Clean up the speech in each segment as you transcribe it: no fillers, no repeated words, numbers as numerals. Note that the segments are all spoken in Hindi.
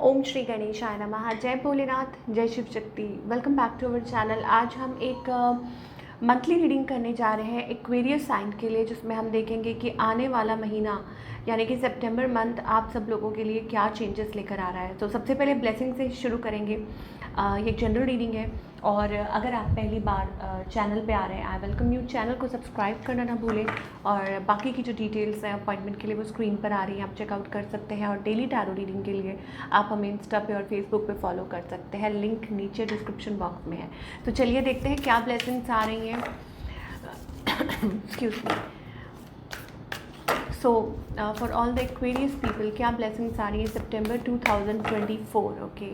ओम श्री गणेशाय नमः। जय भोलेनाथ, जय Shiv Shakti. Welcome back to our channel. आज हम एक मंथली रीडिंग करने जा रहे हैं एक्वेरियस साइन के लिए, जिसमें हम देखेंगे कि आने वाला महीना यानी कि सितंबर मंथ आप सब लोगों के लिए क्या चेंजेस लेकर आ रहा है। तो सबसे पहले ब्लेसिंग से शुरू करेंगे। ये एक जनरल रीडिंग है और अगर आप पहली बार चैनल पे आ रहे हैं, आई वेलकम यू। चैनल को सब्सक्राइब करना ना भूलें और बाकी की जो डिटेल्स हैं अपॉइंटमेंट के लिए वो स्क्रीन पर आ रही हैं, आप चेकआउट कर सकते हैं। और डेली टैरो रीडिंग के लिए आप हमें इंस्टा पे और फेसबुक पे फॉलो कर सकते हैं, लिंक नीचे डिस्क्रिप्शन बॉक्स में है। तो चलिए देखते हैं क्या ब्लेसिंग्स आ रही हैं। Excuse me. So for all the Aquarius people क्या ब्लेसिंग्स आ रही है सितंबर 2024। ओके,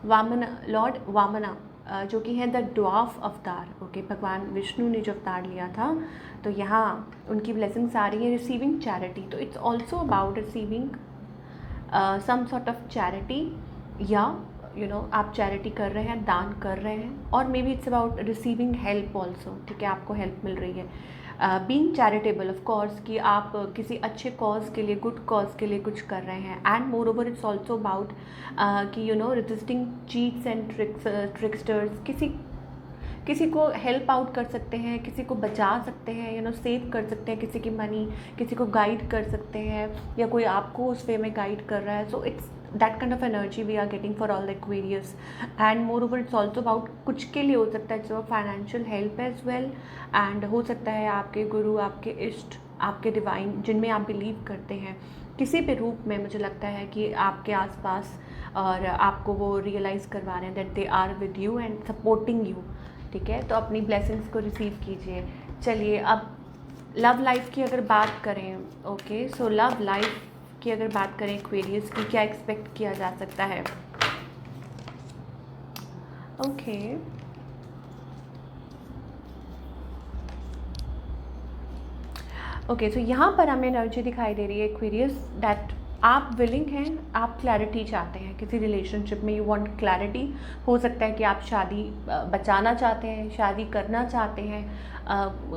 वामन लॉर्ड वामना जो कि है द ड्वार्फ अवतार। ओके, भगवान विष्णु ने जो अवतार लिया था, तो यहाँ उनकी ब्लेसिंग्स आ रही है रिसीविंग चैरिटी। तो it's also about receiving some sort of charity, या आप चैरिटी कर रहे हैं, दान कर रहे हैं, और may be it's about receiving help also. ठीक है, आपको हेल्प मिल रही है। बीइंग चैरिटेबल ऑफ कोर्स, कि आप किसी अच्छे कॉज के लिए, गुड कॉज के लिए कुछ कर रहे हैं। And moreover it's also about कि रेजिस्टिंग चीट्स एंड ट्रिक्स्टर्स। किसी को हेल्प आउट कर सकते हैं, किसी को बचा सकते हैं, सेव कर सकते हैं किसी की मनी, किसी को गाइड कर सकते हैं, या कोई आपको उस वे में गाइड कर रहा है। So it's that kind of energy we are getting for all the Aquarius. And moreover it's also about कुछ के लिए हो सकता है it's financial help as well. And हो सकता है आपके गुरु, आपके इष्ट, आपके डिवाइन जिनमें आप बिलीव करते हैं, किसी भी रूप में मुझे लगता है कि आपके आसपास, और आपको वो रियलाइज़ करवा रहे हैं that they are with you and supporting you. ठीक है, तो अपनी ब्लेसिंग्स को रिसीव कीजिए। चलिए, अब लव लाइफ की अगर बात करें, ओके, सो लव लाइफ की अगर बात करें एक्वेरियस की, क्या एक्सपेक्ट किया जा सकता है। ओके, ओके, सो यहाँ पर हमें एनर्जी दिखाई दे रही है एक्वेरियस दैट आप विलिंग हैं, आप क्लैरिटी चाहते हैं किसी रिलेशनशिप में। You want clarity. हो सकता है कि आप शादी बचाना चाहते हैं, शादी करना चाहते हैं।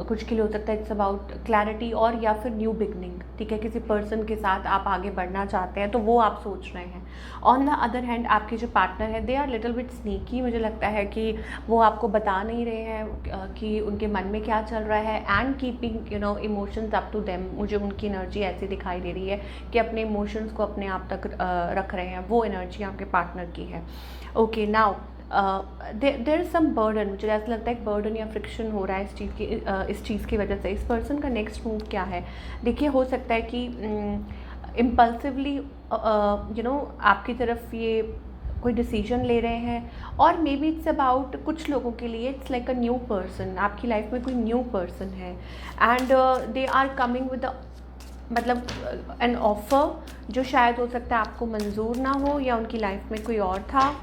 कुछ के लिए हो सकता है इट्स अबाउट क्लैरिटी, और या फिर न्यू बिगनिंग। ठीक है, किसी पर्सन के साथ आप आगे बढ़ना चाहते हैं, तो वो आप सोच रहे हैं। ऑन द अदर हैंड आपके जो पार्टनर है, they are little bit sneaky. मुझे लगता है कि वो आपको बता नहीं रहे हैं कि उनके मन में क्या चल रहा है। And keeping emotions up to them. मुझे उनकी एनर्जी ऐसी दिखाई दे रही है कि अपने इमोशंस को अपने आप तक रख रहे हैं। वो एनर्जी आपके पार्टनर की है। Okay, now there is some burden. मुझे ऐसा लगता है एक बर्डन या फ्रिक्शन हो रहा है इस चीज़ की वजह से। इस पर्सन का नेक्स्ट मूव क्या है? देखिए, हो सकता है कि इम्पल्सिवली आपकी तरफ ये कोई डिसीजन ले रहे हैं, और मे बी इट्स अबाउट कुछ लोगों के लिए it's like a new person. आपकी लाइफ में कोई न्यू पर्सन है and they are coming with मतलब एन ऑफर जो शायद हो सकता है आपको मंजूर ना हो, या उनकी लाइफ में कोई और था।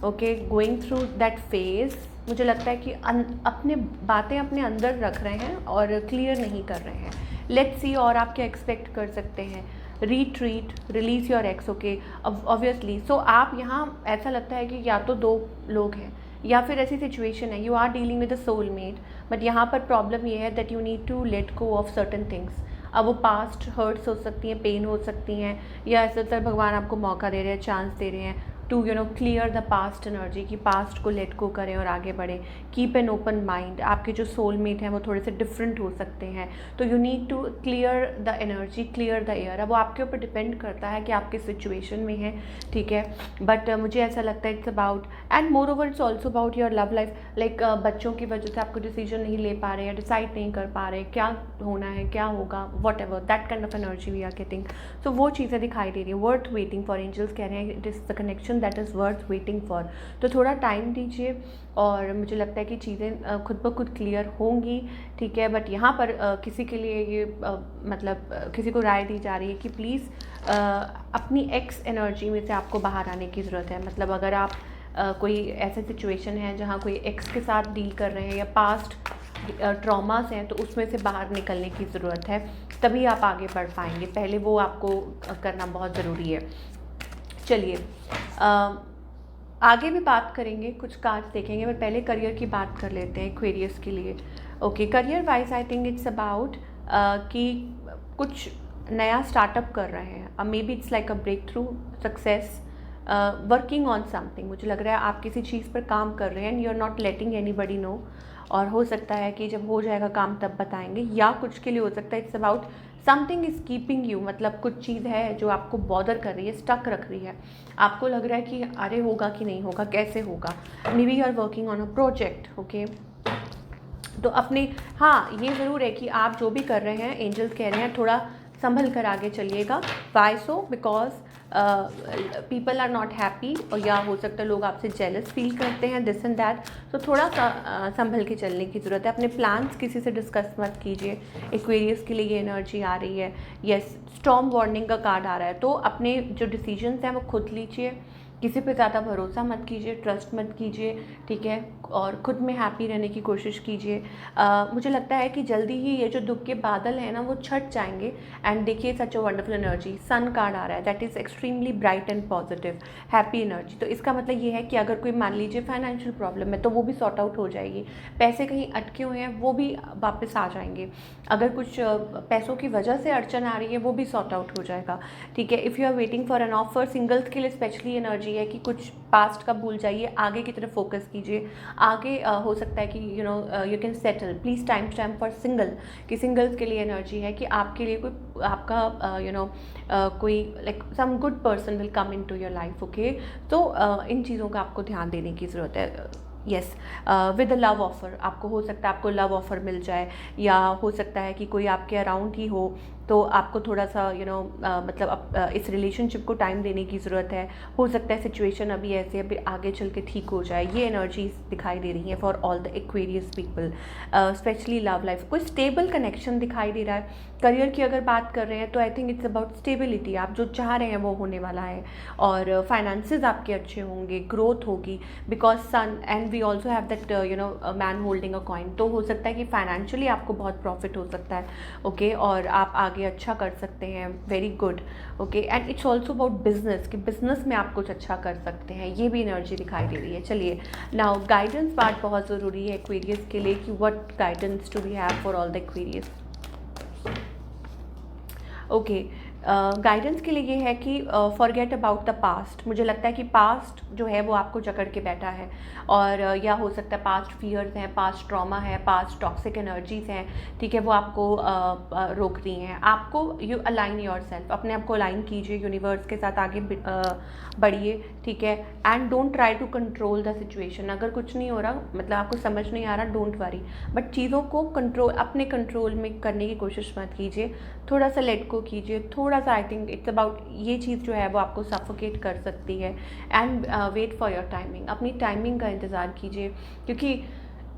Okay, going through that phase. मुझे लगता है कि अपने बातें अपने अंदर रख रहे हैं और क्लियर नहीं कर रहे हैं। लेट्स सी, और आप क्या एक्सपेक्ट कर सकते हैं। Retreat, release your ex. Okay, obviously. So आप यहाँ ऐसा लगता है कि या तो दो लोग हैं, या फिर ऐसी सिचुएशन है you are dealing with a soulmate, but यहाँ पर प्रॉब्लम ये है that you need to let go of certain things. अब वो पास्ट हर्ट्स हो सकती हैं, पेन हो सकती हैं, या ऐसा तो भगवान आपको मौका दे रहे हैं, चांस दे रहे हैं to clear the past energy, कि पास्ट को लेट गो करें और आगे बढ़ें। Keep an open mind. आपके जो सोलमेट हैं वो थोड़े से डिफरेंट हो सकते हैं, तो you need to clear the energy, clear the air. अब वो आपके ऊपर डिपेंड करता है कि आप किस सिचुएशन में हैं। ठीक है, बट मुझे ऐसा लगता है it's about, and moreover it's also about your love life. Like बच्चों की वजह से आपको डिसीजन नहीं ले पा रहे हैं, डिसाइड नहीं कर पा रहे क्या होना है, क्या होगा, whatever that kind of energy we are getting. So वो चीज़ें दिखाई दे रही है। वर्थ वेटिंग फॉर, एंजल्स कह रहे हैं it is the connection that is worth waiting for. तो थोड़ा टाइम दीजिए, और मुझे लगता है कि चीज़ें खुद ब खुद क्लियर होंगी। ठीक है, बट यहाँ पर किसी के लिए ये किसी को राय दी जा रही है कि प्लीज़ अपनी एक्स एनर्जी में से आपको बाहर आने की ज़रूरत है। मतलब अगर आप कोई ऐसा सिचुएशन है जहाँ कोई एक्स के साथ डील कर रहे हैं, या पास्ट ट्रॉमास हैं, तो उसमें से बाहर निकलने की ज़रूरत है, तभी आप आगे बढ़ पाएंगे। पहले वो आपको करना बहुत ज़रूरी है। चलिए, आगे भी बात करेंगे, कुछ कार्ड्स देखेंगे, बट पहले करियर की बात कर लेते हैं एक्वेरियस के लिए। Okay, career wise I think it's about कि कुछ नया स्टार्टअप कर रहे हैं। Maybe it's like a breakthrough success, working on something, मुझे लग रहा है आप किसी चीज़ पर काम कर रहे हैं and you are not letting anybody know, और हो सकता है कि जब हो जाएगा काम तब बताएंगे, या कुछ के लिए हो सकता है it's about something is keeping you, मतलब कुछ चीज़ है जो आपको बॉदर कर रही है, स्टक रख रही है, आपको लग रहा है कि अरे होगा कि नहीं होगा, कैसे होगा, maybe you are working on a project. Okay, तो अपने, हाँ ये ज़रूर है कि आप जो भी कर रहे हैं, एंजल्स कह रहे हैं थोड़ा संभल कर आगे चलिएगा। Why so? Because people are not happy, और या हो सकता है लोग आपसे जेलस फील करते हैं, दिस एंड दैट, तो थोड़ा सा संभल के चलने की ज़रूरत है। अपने प्लान्स किसी से डिस्कस मत कीजिए। एक्वेरियस के लिए ये एनर्जी आ रही है, यस स्टॉर्म वार्निंग का कार्ड आ रहा है, तो अपने जो डिसीजंस हैं वो खुद लीजिए, किसी पे ज़्यादा भरोसा मत कीजिए, ट्रस्ट मत कीजिए, ठीक है, और ख़ुद में हैप्पी रहने की कोशिश कीजिए। मुझे लगता है कि जल्दी ही ये जो दुख के बादल हैं ना वो छट जाएंगे। एंड देखिए such a wonderful energy, sun card आ रहा है, that is extremely bright and positive, happy energy. तो इसका मतलब ये है कि अगर कोई मान लीजिए फाइनेंशियल प्रॉब्लम है तो वो भी सॉर्ट आउट हो जाएगी, पैसे कहीं अटके हुए हैं वो भी वापस आ जाएंगे, अगर कुछ पैसों की वजह से अड़चन आ रही है वो भी सॉर्ट आउट हो जाएगा, ठीक है। If you are waiting for an offer, singles के लिए स्पेशली एनर्जी है कि कुछ पास्ट का भूल जाइए, आगे की तरफ फोकस कीजिए। आगे हो सकता है कि you can settle, please time for single, कि सिंगल्स के लिए एनर्जी है कि आपके लिए कोई आपका कोई like some good person will come into your life. Okay, तो इन चीज़ों का आपको ध्यान देने की ज़रूरत है। Yes, with a love offer, आपको हो सकता है आपको लव ऑफ़र मिल जाए, या हो सकता है कि कोई आपके अराउंड ही हो तो आपको थोड़ा सा मतलब इस रिलेशनशिप को टाइम देने की ज़रूरत है। हो सकता है सिचुएशन अभी ऐसे अभी आगे चल के ठीक हो जाए, ये एनर्जीज दिखाई दे रही हैं for all the Aquarius people, specially love life. कोई स्टेबल कनेक्शन दिखाई दे रहा है। करियर की अगर बात कर रहे हैं तो आई थिंक इट्स अबाउट स्टेबिलिटी, आप जो चाह रहे हैं वो होने वाला है, और फाइनेंसेस आपके अच्छे होंगे, ग्रोथ होगी, because sun and we also have that man holding a coin, तो हो सकता है कि फाइनेंशियली आपको बहुत प्रॉफिट हो सकता है। ओके, और आप आगे अच्छा कर सकते हैं, very good. Okay, and it's also about business, कि बिजनेस में आप कुछ अच्छा कर सकते हैं, ये भी एनर्जी दिखाई दे रही है। चलिए नाउ गाइडेंस पार्ट बहुत ज़रूरी है एक्वेरियस के लिए, कि what guidance do we have for all the Aquarius. Okay, guidance के लिए ये है कि फॉरगेट अबाउट द पास्ट। मुझे लगता है कि पास्ट जो है वो आपको जकड़ के बैठा है, और या हो सकता है पास्ट फियर्स हैं, पास्ट ट्रॉमा है, पास्ट टॉक्सिक एनर्जीज हैं, ठीक है, वो आपको रोक रही हैं। आपको यू अलाइन योर सेल्फ, अपने आप को अलाइन कीजिए यूनिवर्स के साथ, आगे बढ़िए, ठीक है, and don't try to control the situation. अगर कुछ नहीं हो रहा, मतलब आपको समझ नहीं आ रहा, डोंट वरी, बट चीज़ों को कंट्रोल, अपने कंट्रोल में करने की कोशिश मत कीजिए, थोड़ा सा लेट को कीजिए, थोड़ा सा, आई थिंक इट्स अबाउट, ये चीज़ जो है वो आपको सफोकेट कर सकती है। And wait for your timing, अपनी टाइमिंग का इंतज़ार कीजिए, क्योंकि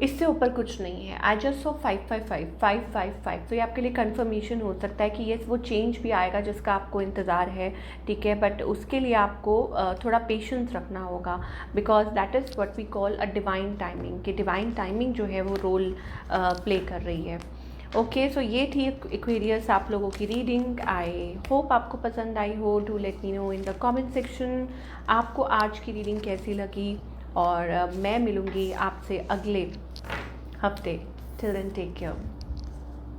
इससे ऊपर कुछ नहीं है। आई जस्ट सो 555 तो ये आपके लिए कंफर्मेशन हो सकता है कि ये वो चेंज भी आएगा जिसका आपको इंतज़ार है, ठीक है, बट उसके लिए आपको थोड़ा पेशेंस रखना होगा, because that is what we call a divine timing, कि डिवाइन टाइमिंग जो है वो रोल प्ले कर रही है। ओके, सो ये थी एक्वेरियस आप लोगों की रीडिंग। आई होप आपको पसंद आई हो। Do let me know in the comment section आपको आज की रीडिंग कैसी लगी, और मैं मिलूँगी आपसे अगले हफ्ते। Till then take care.